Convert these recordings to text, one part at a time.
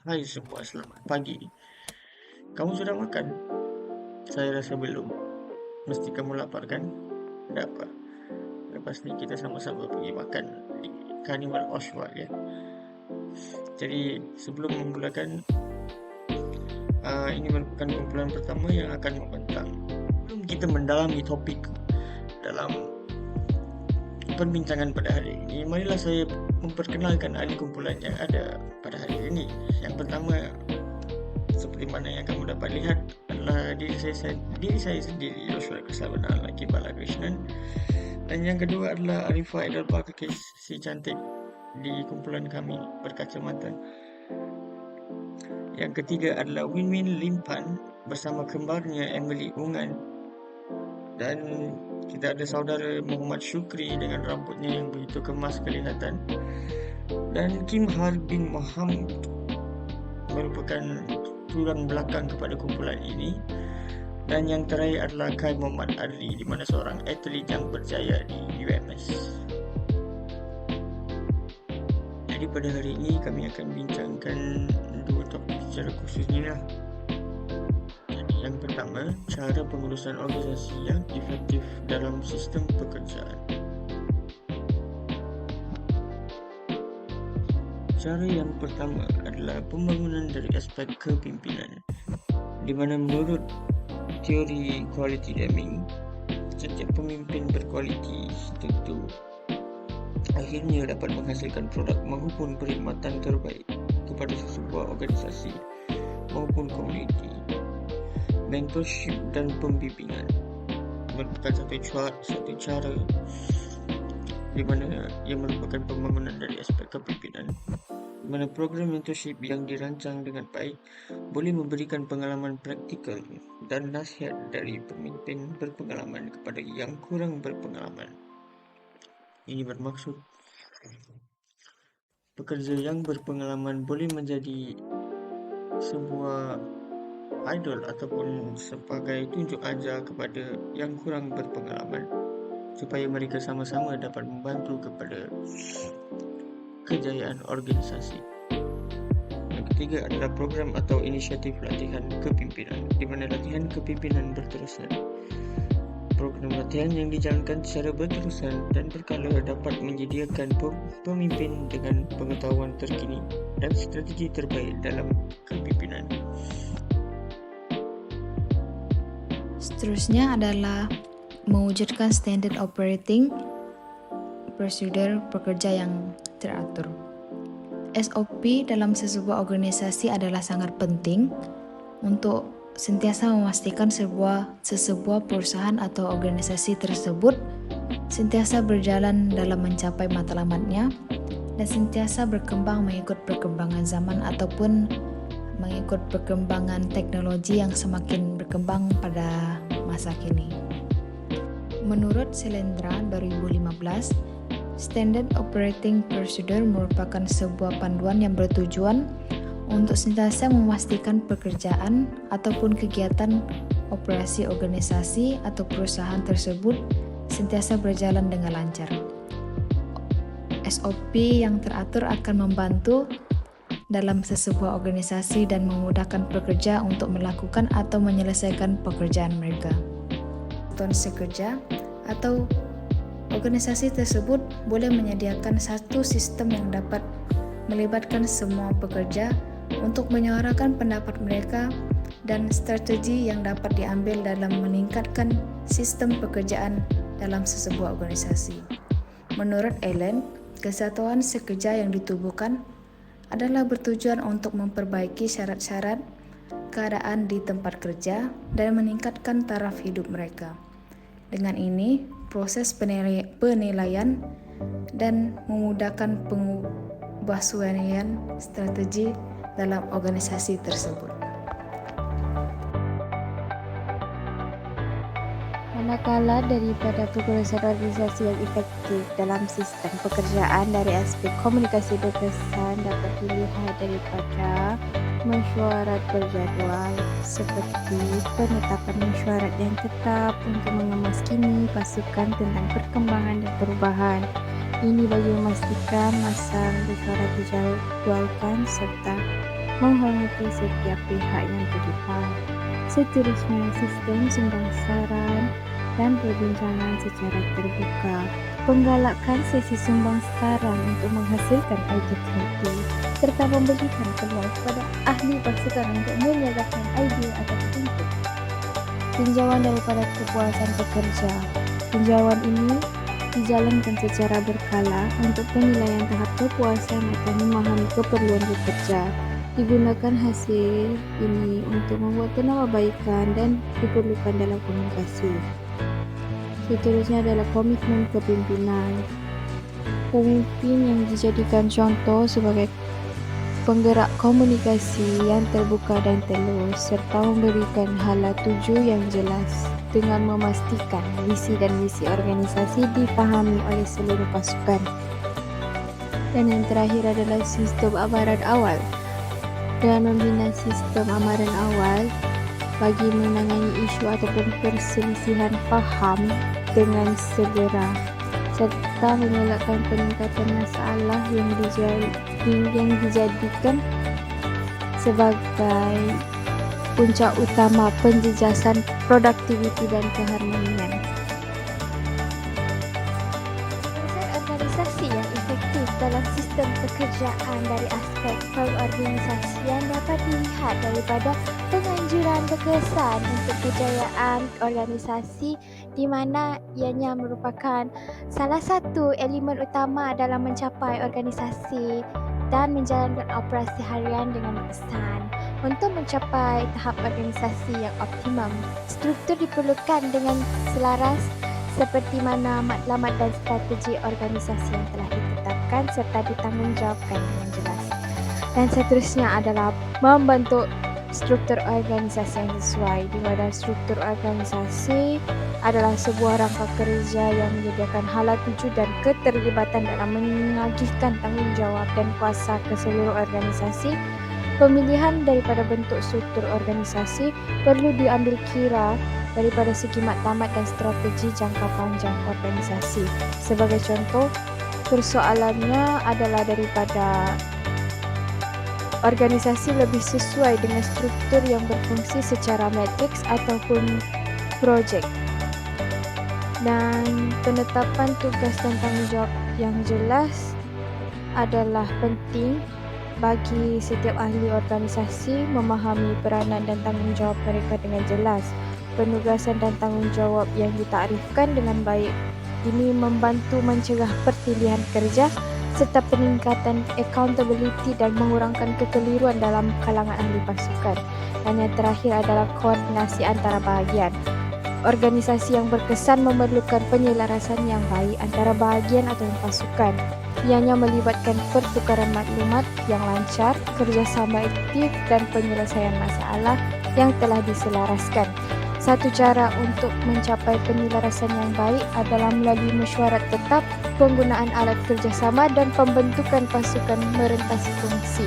Hai semua, selamat pagi. Kamu sudah makan? Saya rasa belum. Mesti kamu lapar kan? Tidak apa. Lepas ni kita sama-sama pergi makan di Carnival Oswald ya. Jadi sebelum memulakan, ini merupakan kumpulan pertama yang akan membentang. Sebelum kita mendalami topik dalam perbincangan pada hari ini, marilah saya memperkenalkan ahli kumpulan yang ada pada hari ini. Yang pertama, seperti mana yang kamu dapat lihat, adalah diri saya sendiri, Joshua Kesabanan Laki Balakrishnan. Dan yang kedua adalah Arifah Aidal Pakis, si cantik di kumpulan kami berkacamata. Yang ketiga adalah Winwin Limpan bersama kembarnya Emily Ungan. Dan kita ada saudara Muhammad Syukri dengan rambutnya yang begitu kemas kelihatan. Dan Kim Har bin Muhammad merupakan tulang belakang kepada kumpulan ini. Dan yang terakhir adalah Kai Muhammad Adli, di mana seorang atlet yang berjaya di UMS. Jadi pada hari ini kami akan bincangkan dua topik secara khusus ni lah. Jadi yang pertama, cara pengurusan organisasi yang efektif dalam sistem pekerjaan. Cara yang pertama adalah pembangunan dari aspek kepimpinan, di mana menurut teori quality Deming, setiap pemimpin berkualiti tentu akhirnya dapat menghasilkan produk maupun perkhidmatan terbaik kepada sebuah organisasi maupun komuniti. Mentorship dan pembimbingan merupakan satu cara di mana ia merupakan pembangunan dari aspek kepimpinan, di mana program mentorship yang dirancang dengan baik boleh memberikan pengalaman praktikal dan nasihat dari pemimpin berpengalaman kepada yang kurang berpengalaman. Ini bermaksud pekerja yang berpengalaman boleh menjadi sebuah idol ataupun sebagai tunjuk ajar kepada yang kurang berpengalaman, supaya mereka sama-sama dapat membantu kepada kejayaan organisasi. Yang ketiga adalah program atau inisiatif latihan kepimpinan, di mana latihan kepimpinan berterusan. Program latihan yang dijalankan secara berterusan dan berkala dapat menyediakan pemimpin dengan pengetahuan terkini dan strategi terbaik dalam kepimpinan. Seterusnya adalah mewujudkan standard operating procedure pekerja yang teratur. SOP dalam sebuah organisasi adalah sangat penting untuk sentiasa memastikan sebuah perusahaan atau organisasi tersebut sentiasa berjalan dalam mencapai matlamatnya dan sentiasa berkembang mengikut perkembangan zaman ataupun mengikut perkembangan teknologi yang semakin berkembang pada masa kini. Menurut Selendra 2015, Standard Operating Procedure merupakan sebuah panduan yang bertujuan untuk sentiasa memastikan pekerjaan ataupun kegiatan operasi organisasi atau perusahaan tersebut sentiasa berjalan dengan lancar. SOP yang teratur akan membantu dalam sebuah organisasi dan memudahkan pekerja untuk melakukan atau menyelesaikan pekerjaan mereka. Sekerja atau organisasi tersebut boleh menyediakan satu sistem yang dapat melibatkan semua pekerja untuk menyuarakan pendapat mereka dan strategi yang dapat diambil dalam meningkatkan sistem pekerjaan dalam sebuah organisasi. Menurut Allen, kesatuan sekerja yang ditubuhkan adalah bertujuan untuk memperbaiki syarat-syarat keadaan di tempat kerja dan meningkatkan taraf hidup mereka. Dengan ini, proses penilaian dan memudahkan pengubahsuaian strategi dalam organisasi tersebut. Manakala daripada pengurusan organisasi yang efektif dalam sistem pekerjaan dari aspek komunikasi berkesan dapat dilihat daripada mesyuarat berjadual seperti penetapan mesyuarat yang tetap untuk mengemaskini pasukan tentang perkembangan dan perubahan Ini bagi memastikan masa mesyuarat dijadwalkan serta menghormati setiap pihak yang terlibat. Seterusnya, sistem sumbang saran dan perbincangan secara terbuka. Penggalakan sesi sumbang saran untuk menghasilkan idea kreatif serta memberikan peluang kepada ahli pasukan untuk menyerahkan idea atau input. Tinjauan daripada kepuasan pekerja. Tinjauan ini dijalankan secara berkala untuk penilaian tahap kepuasan atau memahami keperluan pekerja. Digunakan hasil ini untuk membuat penambahbaikan dan diperlukan dalam komunikasi. Seterusnya adalah komitmen kepimpinan. Pemimpin yang dijadikan contoh sebagai penggerak komunikasi yang terbuka dan telus serta memberikan hala tuju yang jelas dengan memastikan visi dan misi organisasi dipahami oleh seluruh pasukan. Dan yang terakhir adalah sistem amaran awal. Dengan membina sistem amaran awal bagi menangani isu ataupun perselisihan faham dengan segera serta mengelakkan peningkatan masalah yang dijadikan sebagai puncak utama penjejasan produktiviti dan keharmonian. Organisasi yang efektif dalam sistem pekerjaan dari aspek pengorganisasian dapat dilihat daripada penganjuran berkesan untuk kejayaan organisasi di mana ianya merupakan salah satu elemen utama dalam mencapai organisasi dan menjalankan operasi harian dengan berkesan. Untuk mencapai tahap organisasi yang optimum, struktur diperlukan dengan selaras seperti mana matlamat dan strategi organisasi yang telah ditetapkan serta ditanggungjawabkan dengan jelas. Dan seterusnya adalah membentuk struktur organisasi yang sesuai, di mana struktur organisasi adalah sebuah rangka kerja yang menyediakan hala tuju dan keterlibatan dalam menagihkan tanggungjawab dan kuasa ke seluruh organisasi. Pemilihan daripada bentuk struktur organisasi perlu diambil kira daripada segi matlamat dan strategi jangka panjang organisasi. Sebagai contoh, persoalannya adalah daripada organisasi lebih sesuai dengan struktur yang berfungsi secara matriks ataupun projek. Dan penetapan tugas dan tanggungjawab yang jelas adalah penting bagi setiap ahli organisasi memahami peranan dan tanggungjawab mereka dengan jelas. Penugasan dan tanggungjawab yang ditakrifkan dengan baik ini membantu mencegah pertilihan kerja serta peningkatan accountability dan mengurangkan kekeliruan dalam kalangan ahli pasukan. Dan yang terakhir adalah koordinasi antara bahagian. Organisasi yang berkesan memerlukan penyelarasan yang baik antara bahagian atau pasukan. Ianya melibatkan pertukaran maklumat yang lancar, kerjasama aktif dan penyelesaian masalah yang telah diselaraskan. Satu cara untuk mencapai penyelarasan yang baik adalah melalui mesyuarat tetap, penggunaan alat kerjasama dan pembentukan pasukan merentasi fungsi.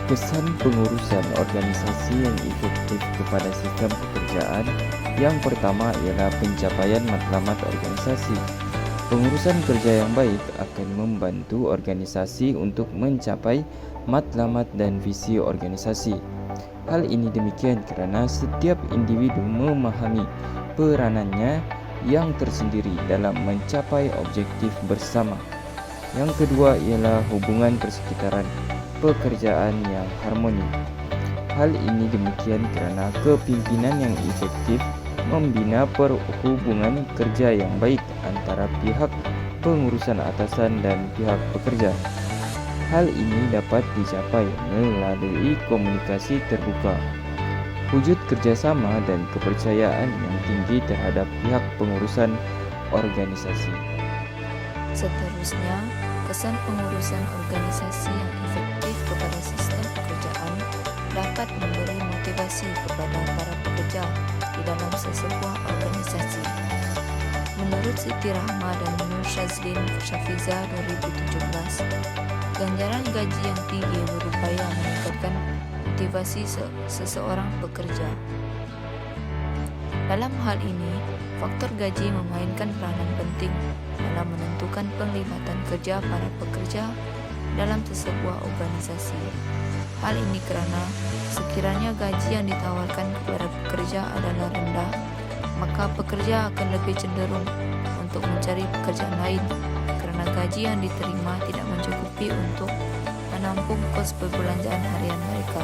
Kesan pengurusan organisasi yang efektif kepada sistem pekerjaan. Yang pertama ialah pencapaian matlamat organisasi. Pengurusan kerja yang baik akan membantu organisasi untuk mencapai matlamat dan visi organisasi. Hal ini demikian kerana setiap individu memahami peranannya yang tersendiri dalam mencapai objektif bersama. Yang kedua ialah hubungan persekitaran pekerjaan yang harmoni. Hal ini demikian kerana kepimpinan yang efektif membina perhubungan kerja yang baik antara pihak pengurusan atasan dan pihak pekerja. Hal ini dapat dicapai melalui komunikasi terbuka, wujud kerjasama dan kepercayaan yang tinggi terhadap pihak pengurusan organisasi. Seterusnya, kesan pengurusan organisasi yang efektif kepada sistem pekerjaan dapat memberi motivasi kepada para pekerja di dalam sesebuah organisasi. Menurut Siti Rahma dan Nur Shazlin Syafiza 2017, ganjaran gaji yang tinggi berupaya meningkatkan motivasi seseorang pekerja. Dalam hal ini, faktor gaji memainkan peranan penting dalam menentukan penglibatan kerja para pekerja dalam sebuah organisasi. Hal ini karena sekiranya gaji yang ditawarkan kepada pekerja adalah rendah, maka pekerja akan lebih cenderung untuk mencari pekerjaan lain karena gaji yang diterima tidak mencukupi untuk menampung kos perbelanjaan harian mereka.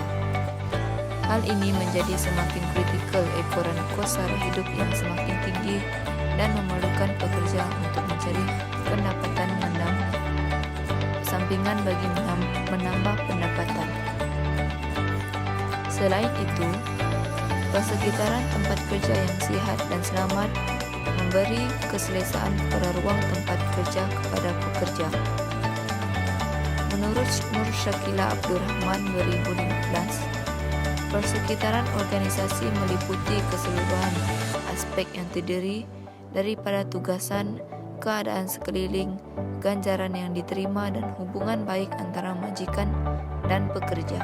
Hal ini menjadi semakin kritikal ekoran kos sara hidup yang semakin tinggi dan memerlukan pekerja untuk mencari pendapatan sampingan bagi menambah pendapatan. Selain itu, persekitaran tempat kerja yang sihat dan selamat memberi keselesaan kepada ruang tempat kerja kepada pekerja. Menurut Nur Syakila Abdurrahman 2015, persekitaran organisasi meliputi keseluruhan aspek yang terdiri daripada tugasan, keadaan sekeliling, ganjaran yang diterima, dan hubungan baik antara majikan dan pekerja.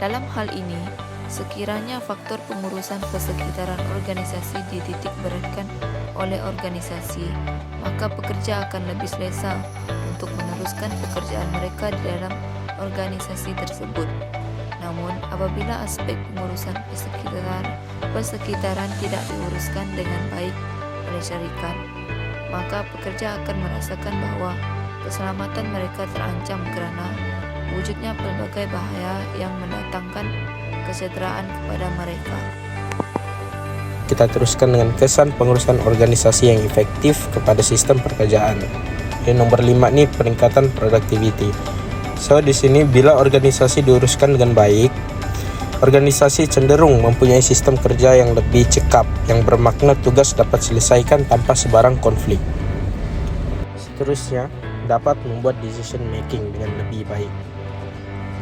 Dalam hal ini, sekiranya faktor pengurusan persekitaran organisasi dititik beratkan oleh organisasi, maka pekerja akan lebih selesa untuk meneruskan pekerjaan mereka di dalam organisasi tersebut. Namun, apabila aspek pengurusan persekitaran tidak diuruskan dengan baik oleh syarikat, maka pekerja akan merasakan bahwa keselamatan mereka terancam karena wujudnya pelbagai bahaya yang mendatangkan kesejahteraan kepada mereka. Kita teruskan dengan kesan pengurusan organisasi yang efektif kepada sistem pekerjaan. Yang nomor 5 nih, peningkatan productivity. So di sini bila organisasi diuruskan dengan baik, organisasi cenderung mempunyai sistem kerja yang lebih cekap, yang bermakna tugas dapat selesaikan tanpa sebarang konflik. Seterusnya, dapat membuat decision making dengan lebih baik.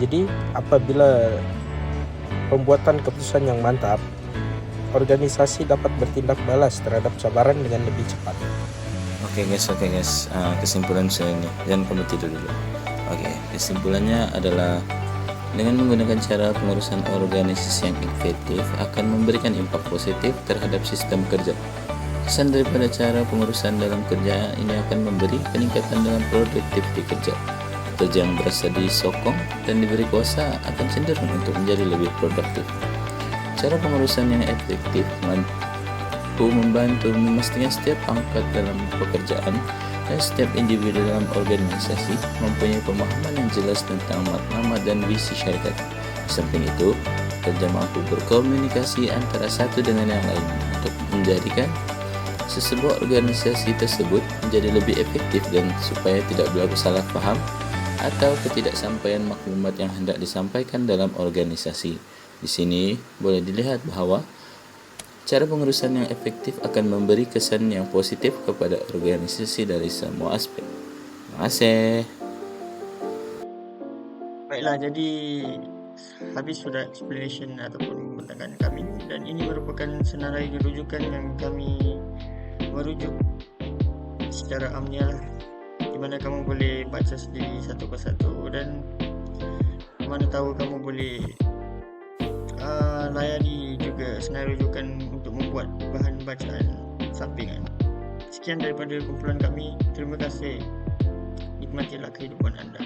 Jadi, apabila pembuatan keputusan yang mantap, organisasi dapat bertindak balas terhadap cabaran dengan lebih cepat. Oke guys, kesimpulan saya ini, jangan kamu tidur dulu. Oke, kesimpulannya adalah dengan menggunakan cara pengurusan organisasi yang efektif akan memberikan impak positif terhadap sistem kerja. Kesan daripada cara pengurusan dalam kerja ini akan memberi peningkatan dalam produktiviti kerja. Pekerja yang berasa disokong dan diberi kuasa akan cenderung untuk menjadi lebih produktif. Cara pengurusan yang efektif mampu membantu memastikan setiap pangkat dalam pekerjaan dan setiap individu dalam organisasi mempunyai pemahaman yang jelas tentang makna dan visi syarikat. Di samping itu, pekerja mampu berkomunikasi antara satu dengan yang lain untuk menjadikan sebuah organisasi tersebut menjadi lebih efektif dan supaya tidak berlaku salah paham atau ketidaksampaian maklumat yang hendak disampaikan dalam organisasi. Di sini boleh dilihat bahwa cara pengurusan yang efektif akan memberi kesan yang positif kepada organisasi dari semua aspek. Terima kasih. Baiklah, jadi habis sudah explanation ataupun pembentakan kami, dan ini merupakan senarai rujukan yang kami merujuk secara amnya, di mana kamu boleh baca sendiri satu persatu, dan mana tahu kamu boleh layari juga senarai rujukan untuk membuat bahan bacaan sampingan. Sekian daripada kumpulan kami. Terima kasih. Nikmatilah kehidupan anda.